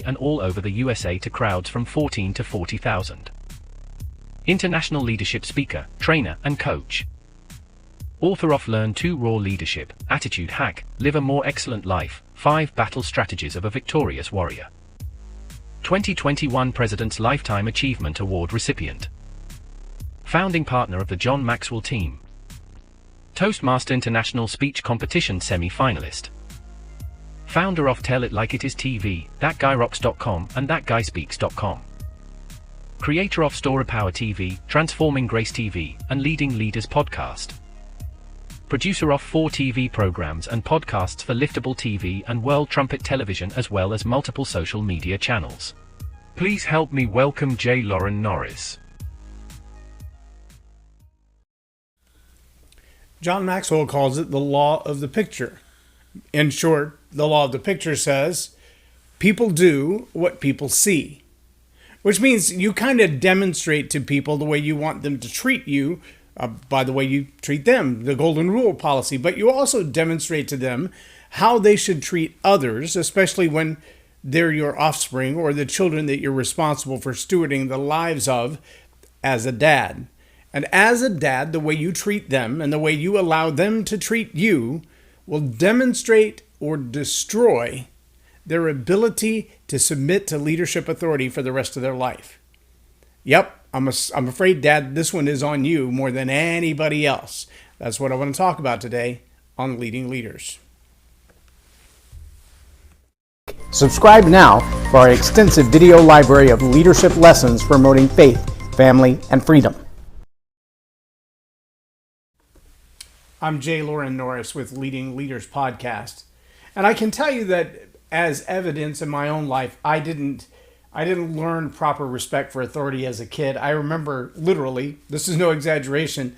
and all over the USA to crowds from 14 to 40,000. International leadership speaker, trainer, and coach. Author of Learn to Raw Leadership, Attitude Hack, Live a More Excellent Life, 5 Battle Strategies of a Victorious Warrior. 2021 President's Lifetime Achievement Award recipient. Founding partner of the John Maxwell team. Toastmaster International Speech Competition semi-finalist. Founder of Tell It Like It Is TV, ThatGuyRocks.com and ThatGuySpeaks.com. Creator of Story Power TV, Transforming Grace TV, and Leading Leaders Podcast. Producer of 4 TV programs and podcasts for Liftable TV and World Trumpet Television, as well as multiple social media channels. Please help me welcome J Loren Norris. John Maxwell calls it the law of the picture. In short, the law of the picture says, people do what people see. Which means you kind of demonstrate to people the way you want them to treat you by the way you treat them, the golden rule policy. But you also demonstrate to them how they should treat others, especially when they're your offspring or the children that you're responsible for stewarding the lives of as a dad. And as a dad, the way you treat them and the way you allow them to treat you will demonstrate or destroy their ability to submit to leadership authority for the rest of their life. Yep, I'm afraid, Dad, this one is on you more than anybody else. That's what I want to talk about today on Leading Leaders. Subscribe now for our extensive video library of leadership lessons promoting faith, family, and freedom. I'm J Loren Norris with Leading Leaders Podcast. And I can tell you that as evidence in my own life, I didn't learn proper respect for authority as a kid. I remember literally, this is no exaggeration,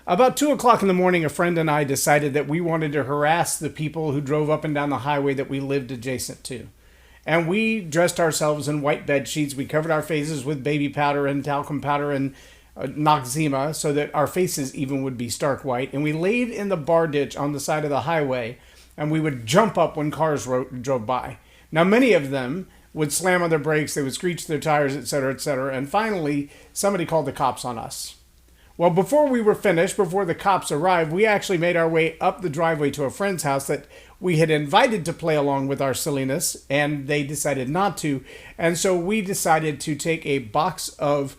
about 2 o'clock in the morning, a friend and I decided that we wanted to harass the people who drove up and down the highway that we lived adjacent to. And we dressed ourselves in white bed sheets. We covered our faces with baby powder and talcum powder and Noxzema so that our faces even would be stark white. And we laid in the bar ditch on the side of the highway, and we would jump up when cars drove by. Now, many of them would slam on their brakes, they would screech their tires, etc., etc. And finally, somebody called the cops on us. Well, before we were finished, before the cops arrived, we actually made our way up the driveway to a friend's house that we had invited to play along with our silliness, and they decided not to. And so we decided to take a box of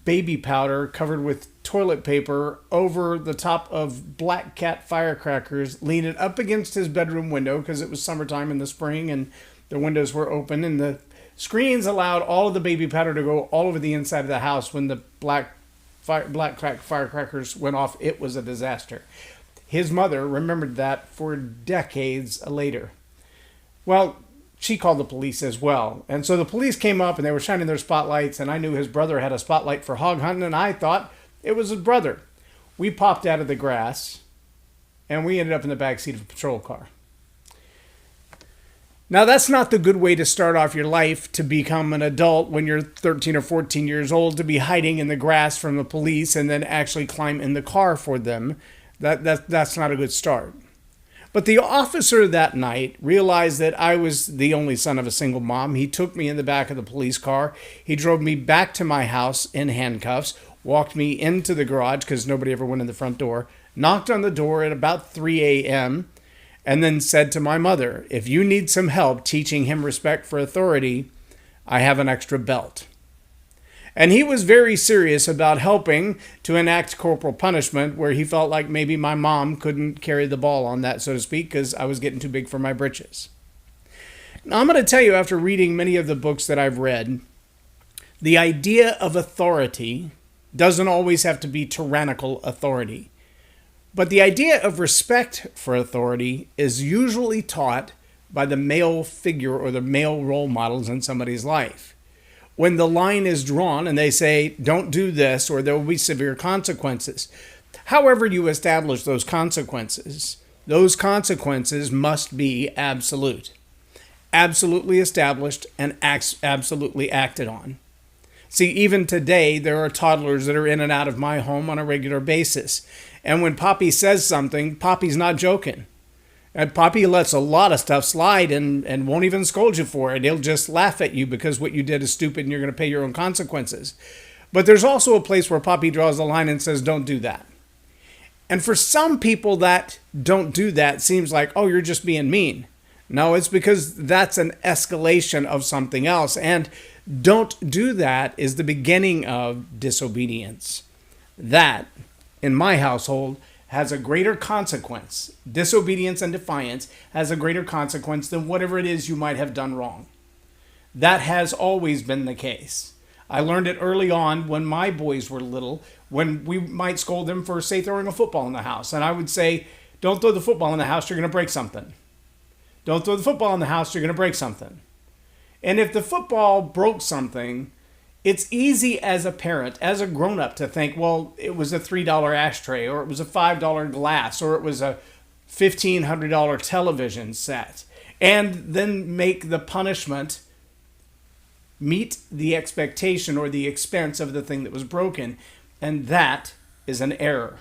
baby powder covered with toilet paper over the top of Black Cat firecrackers, lean it up against his bedroom window because it was summertime in the spring and the windows were open, and the screens allowed all of the baby powder to go all over the inside of the house. When the Black Cat firecrackers went off, it was a disaster. His mother remembered that for decades later. Well, she called the police as well. And so the police came up and they were shining their spotlights, and I knew his brother had a spotlight for hog hunting, and I thought it was his brother. We popped out of the grass and we ended up in the backseat of a patrol car. Now, that's not the good way to start off your life to become an adult when you're 13 or 14 years old, to be hiding in the grass from the police and then actually climb in the car for them. That's not a good start. But the officer that night realized that I was the only son of a single mom. He took me in the back of the police car. He drove me back to my house in handcuffs, walked me into the garage because nobody ever went in the front door, knocked on the door at about 3 a.m., and then said to my mother, if you need some help teaching him respect for authority, I have an extra belt. And he was very serious about helping to enact corporal punishment where he felt like maybe my mom couldn't carry the ball on that, so to speak, because I was getting too big for my britches. Now, I'm going to tell you, after reading many of the books that I've read, the idea of authority doesn't always have to be tyrannical authority. But the idea of respect for authority is usually taught by the male figure or the male role models in somebody's life. When the line is drawn and they say, don't do this or there will be severe consequences. However you establish those consequences must be absolute. Absolutely established and absolutely acted on. See, even today, there are toddlers that are in and out of my home on a regular basis. And when Poppy says something, Poppy's not joking. And Poppy lets a lot of stuff slide and won't even scold you for it. He'll just laugh at you because what you did is stupid and you're going to pay your own consequences. But there's also a place where Poppy draws the line and says, don't do that. And for some people that don't do that seems like, oh, you're just being mean. No, it's because that's an escalation of something else. And don't do that is the beginning of disobedience. That, in my household, has a greater consequence. Disobedience and defiance has a greater consequence than whatever it is you might have done wrong. That has always been the case. I learned it early on when my boys were little, when we might scold them for, say, throwing a football in the house. And I would say, don't throw the football in the house, you're going to break something. Don't throw the football in the house, you're going to break something. And if the football broke something, it's easy as a parent, as a grown-up, to think, well, it was a $3 ashtray, or it was a $5 glass, or it was a $1,500 television set, and then make the punishment meet the expectation or the expense of the thing that was broken. And that is an error.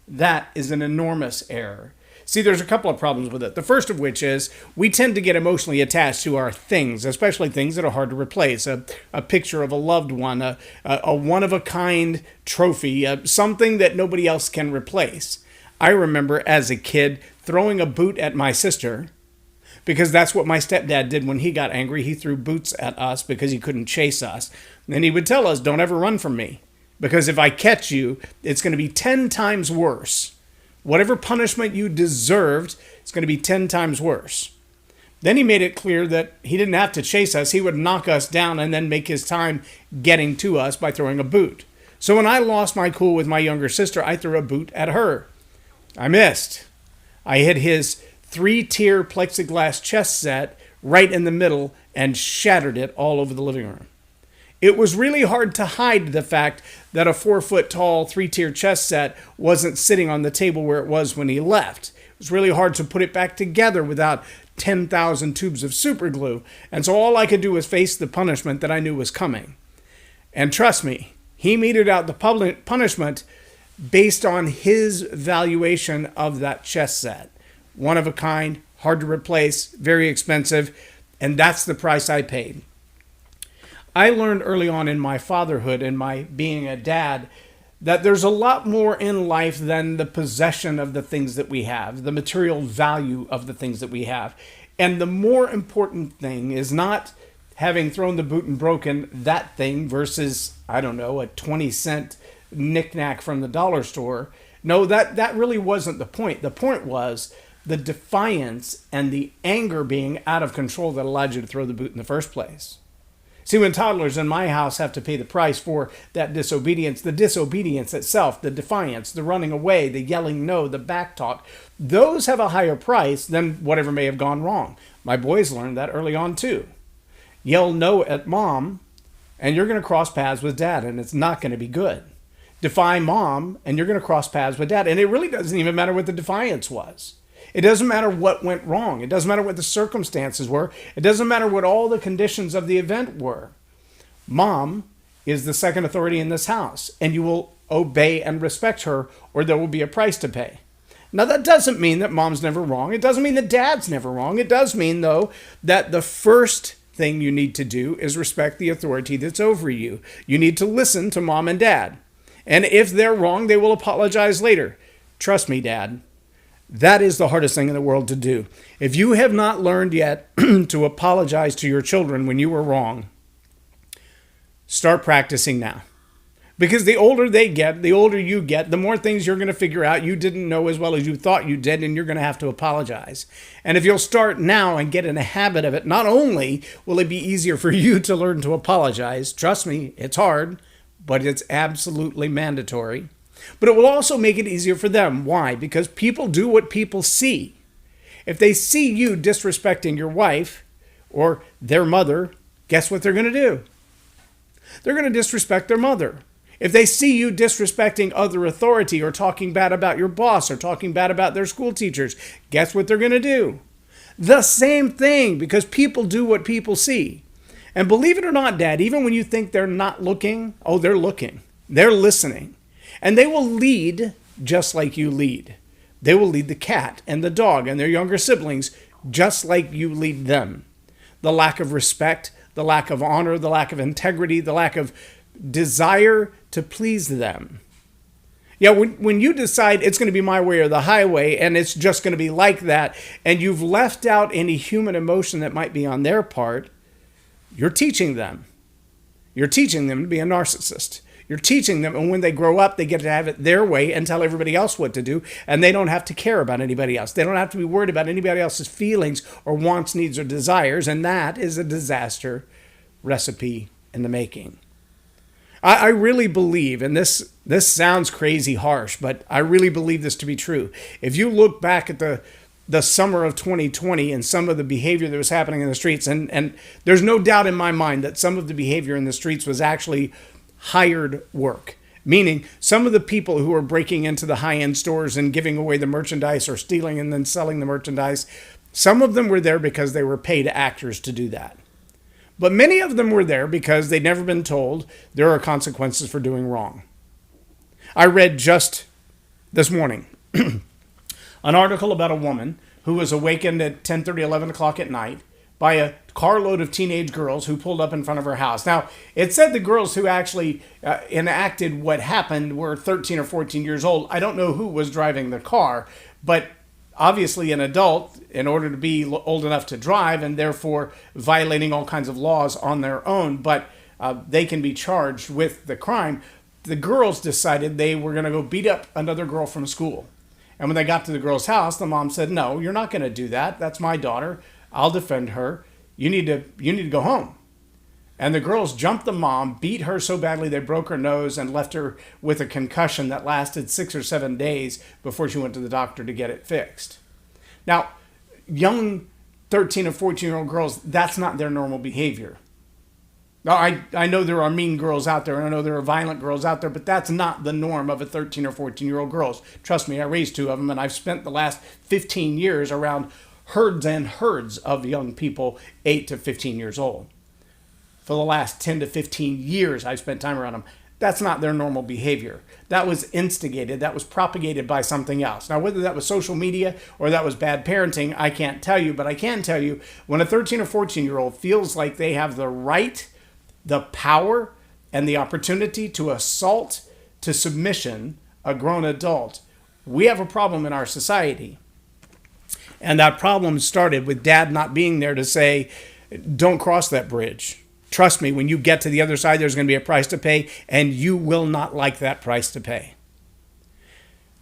That is an enormous error. See, there's a couple of problems with it. The first of which is we tend to get emotionally attached to our things, especially things that are hard to replace. A picture of a loved one, a one-of-a-kind trophy, something that nobody else can replace. I remember as a kid throwing a boot at my sister because that's what my stepdad did when he got angry. He threw boots at us because he couldn't chase us. And he would tell us, don't ever run from me, because if I catch you, it's going to be 10 times worse. Whatever punishment you deserved, it's going to be 10 times worse. Then he made it clear that he didn't have to chase us. He would knock us down and then make his time getting to us by throwing a boot. So when I lost my cool with my younger sister, I threw a boot at her. I missed. I hit his 3-tier plexiglass chess set right in the middle and shattered it all over the living room. It was really hard to hide the fact that a 4-foot-tall 3-tier chess set wasn't sitting on the table where it was when he left. It was really hard to put it back together without 10,000 tubes of super glue. And so all I could do was face the punishment that I knew was coming. And trust me, he meted out the punishment based on his valuation of that chess set. One of a kind, hard to replace, very expensive, and that's the price I paid. I learned early on in my fatherhood and my being a dad that there's a lot more in life than the possession of the things that we have, the material value of the things that we have. And the more important thing is not having thrown the boot and broken that thing versus, I don't know, a 20-cent knick-knack from the dollar store. No, that really wasn't the point. The point was the defiance and the anger being out of control that allowed you to throw the boot in the first place. See, when toddlers in my house have to pay the price for that disobedience, the disobedience itself, the defiance, the running away, the yelling no, the backtalk, those have a higher price than whatever may have gone wrong. My boys learned that early on too. Yell no at mom, and you're going to cross paths with dad, and it's not going to be good. Defy mom, and you're going to cross paths with dad, and it really doesn't even matter what the defiance was. It doesn't matter what went wrong. It doesn't matter what the circumstances were. It doesn't matter what all the conditions of the event were. Mom is the second authority in this house, and you will obey and respect her, or there will be a price to pay. Now, that doesn't mean that mom's never wrong. It doesn't mean that dad's never wrong. It does mean, though, that the first thing you need to do is respect the authority that's over you. You need to listen to mom and dad. And if they're wrong, they will apologize later. Trust me, Dad. That is the hardest thing in the world to do. If you have not learned yet to apologize to your children when you were wrong, start practicing now. Because the older they get, the older you get, the more things you're going to figure out you didn't know as well as you thought you did, and you're going to have to apologize. And if you'll start now and get in a habit of it, not only will it be easier for you to learn to apologize, trust me, it's hard, but it's absolutely mandatory. But it will also make it easier for them. Why? Because people do what people see. If they see you disrespecting your wife or their mother, guess what they're going to do? They're going to disrespect their mother. If they see you disrespecting other authority or talking bad about your boss or talking bad about their school teachers, guess what they're going to do? The same thing, because people do what people see. And believe it or not, Dad, even when you think they're not looking, oh, they're looking. They're listening. And they will lead just like you lead. They will lead the cat and the dog and their younger siblings just like you lead them. The lack of respect, the lack of honor, the lack of integrity, the lack of desire to please them. Yeah, when you decide it's going to be my way or the highway, and it's just going to be like that, and you've left out any human emotion that might be on their part, you're teaching them. You're teaching them to be a narcissist. You're teaching them, and when they grow up, they get to have it their way and tell everybody else what to do, and they don't have to care about anybody else. They don't have to be worried about anybody else's feelings or wants, needs, or desires, and that is a disaster recipe in the making. I really believe, and this sounds crazy harsh, but I really believe this to be true. If you look back at the summer of 2020 and some of the behavior that was happening in the streets, and there's no doubt in my mind that some of the behavior in the streets was actually hired work, meaning some of the people who were breaking into the high-end stores and giving away the merchandise or stealing and then selling the merchandise, some of them were there because they were paid actors to do that. But many of them were there because they'd never been told there are consequences for doing wrong. I read just this morning an article about a woman who was awakened at 10:30, 11 o'clock at night by a carload of teenage girls who pulled up in front of her house. Now, it said the girls who actually enacted what happened were 13 or 14 years old. I don't know who was driving the car, but obviously an adult, in order to be old enough to drive and therefore violating all kinds of laws on their own, but they can be charged with the crime. The girls decided they were going to go beat up another girl from school. And when they got to the girl's house, the mom said, "No, you're not going to do that. That's my daughter. I'll defend her. You need to go home." And the girls jumped the mom, beat her so badly they broke her nose and left her with a concussion that lasted 6 or 7 days before she went to the doctor to get it fixed. Now, young 13 or 14-year-old girls, that's not their normal behavior. Now, I know there are mean girls out there, and I know there are violent girls out there, but that's not the norm of a 13 or 14-year-old girls. Trust me, I raised 2 of them, and I've spent the last 15 years around herds and herds of young people 8 to 15 years old. For the last 10 to 15 years, I've spent time around them. That's not their normal behavior. That was instigated. That was propagated by something else. Now, whether that was social media or that was bad parenting, I can't tell you. But I can tell you, when a 13 or 14-year-old feels like they have the right, the power, and the opportunity to assault to submission a grown adult, we have a problem in our society. And that problem started with dad not being there to say, "Don't cross that bridge. Trust me, when you get to the other side, there's going to be a price to pay, and you will not like that price to pay."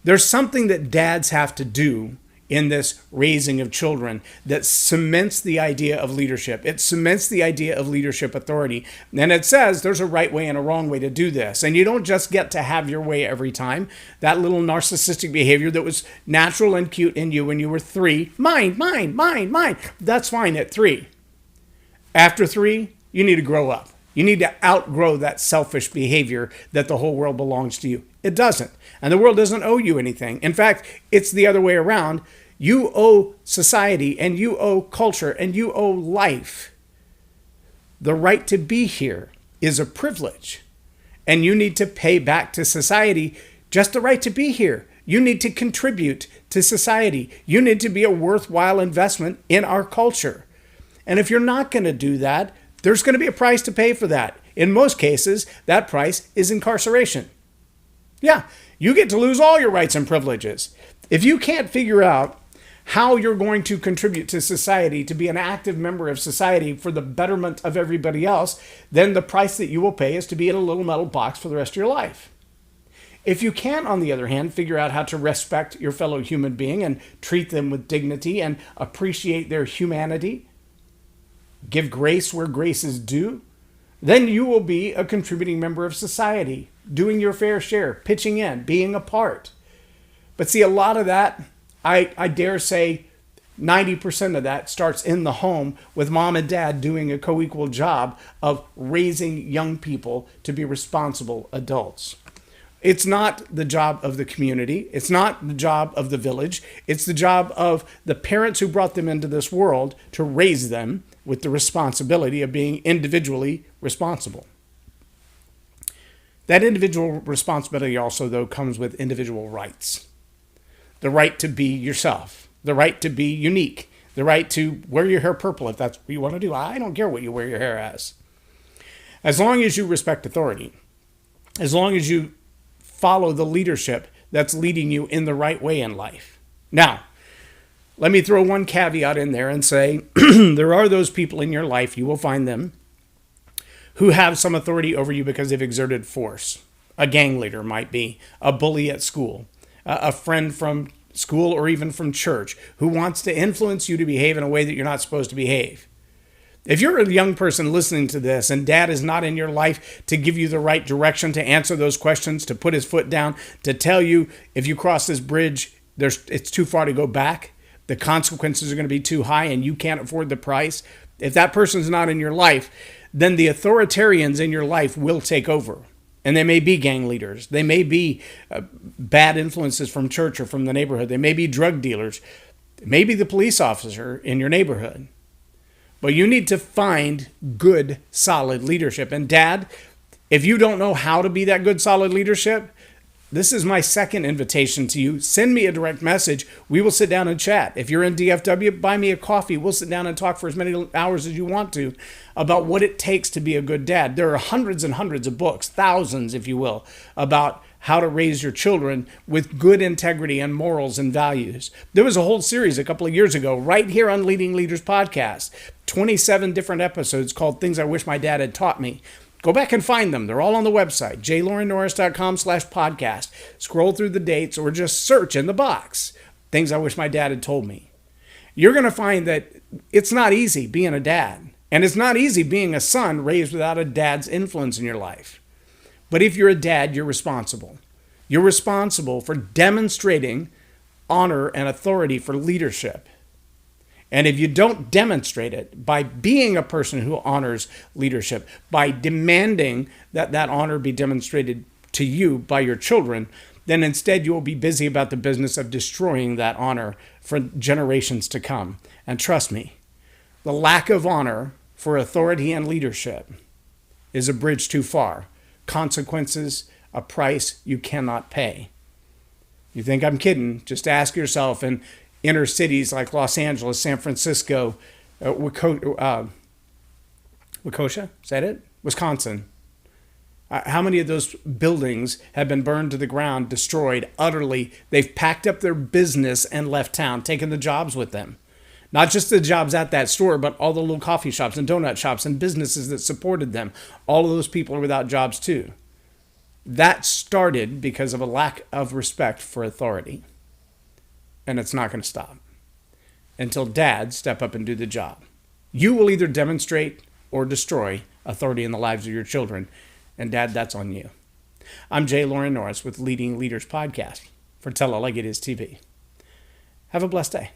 There's something that dads have to do in this raising of children that cements the idea of leadership. It cements the idea of leadership authority. And it says there's a right way and a wrong way to do this. And you don't just get to have your way every time. That little narcissistic behavior that was natural and cute in you when you were 3, mine, that's fine at 3. After 3, you need to grow up. You need to outgrow that selfish behavior that the whole world belongs to you. It doesn't. And the world doesn't owe you anything. In fact, it's the other way around. You owe society, and you owe culture, and you owe life. The right to be here is a privilege. And you need to pay back to society just the right to be here. You need to contribute to society. You need to be a worthwhile investment in our culture. And if you're not going to do that, there's going to be a price to pay for that. In most cases, that price is incarceration. Yeah, you get to lose all your rights and privileges. If you can't figure out how you're going to contribute to society, to be an active member of society for the betterment of everybody else, then the price that you will pay is to be in a little metal box for the rest of your life. If you can, on the other hand, figure out how to respect your fellow human being and treat them with dignity and appreciate their humanity, give grace where grace is due, then you will be a contributing member of society, doing your fair share, pitching in, being a part. But see, a lot of that, I dare say 90% of that starts in the home with mom and dad doing a co-equal job of raising young people to be responsible adults. It's not the job of the community. It's not the job of the village. It's the job of the parents who brought them into this world to raise them with the responsibility of being individually responsible. That individual responsibility also, though, comes with individual rights. the right to be yourself, the right to be unique, the right to wear your hair purple if that's what you want to do. I don't care what you wear your hair as long as you respect authority, as long as you follow the leadership that's leading you in the right way in life. Now, let me throw one caveat in there and say there are those people in your life, you will find them, who have some authority over you because they've exerted force. A gang leader might be, a bully at school, a friend from school or even from church who wants to influence you to behave in a way that you're not supposed to behave. If you're a young person listening to this and dad is not in your life to give you the right direction, to answer those questions, to put his foot down, to tell you if you cross this bridge, it's too far to go back, the consequences are going to be too high and you can't afford the price. If that person's not in your life, then the authoritarians in your life will take over. And they may be gang leaders. They may be bad influences from church or from the neighborhood. They may be drug dealers. It may be the police officer in your neighborhood. But you need to find good, solid leadership. And Dad, if you don't know how to be that good, solid leadership, this is my second invitation to you. Send me a direct message. We will sit down and chat. If you're in DFW, buy me a coffee. We'll sit down and talk for as many hours as you want to about what it takes to be a good dad. There are hundreds and hundreds of books, thousands, if you will, about how to raise your children with good integrity and morals and values. There was a whole series a couple of years ago right here on Leading Leaders Podcast, 27 different episodes called Things I Wish My Dad Had Taught Me. Go back and find them. They're all on the website, jlorennorris.com/podcast. Scroll through the dates or just search in the box, Things I Wish My Dad Had Told Me. You're going to find that it's not easy being a dad. And it's not easy being a son raised without a dad's influence in your life. But if you're a dad, you're responsible. You're responsible for demonstrating honor and authority for leadership. And if you don't demonstrate it by being a person who honors leadership, by demanding that that honor be demonstrated to you by your children, then instead you will be busy about the business of destroying that honor for generations to come. And trust me, the lack of honor for authority and leadership is a bridge too far. Consequences, a price you cannot pay. You think I'm kidding? Just ask yourself in inner cities like Los Angeles, San Francisco, Waukesha, is that it? Wisconsin. How many of those buildings have been burned to the ground, destroyed utterly? They've packed up their business and left town, taken the jobs with them. Not just the jobs at that store, but all the little coffee shops and donut shops and businesses that supported them. All of those people are without jobs too. That started because of a lack of respect for authority. And it's not going to stop until dads step up and do the job. You will either demonstrate or destroy authority in the lives of your children. And Dad, that's on you. I'm J Loren Norris with Leading Leaders Podcast for Tell It Like It Is TV. Have a blessed day.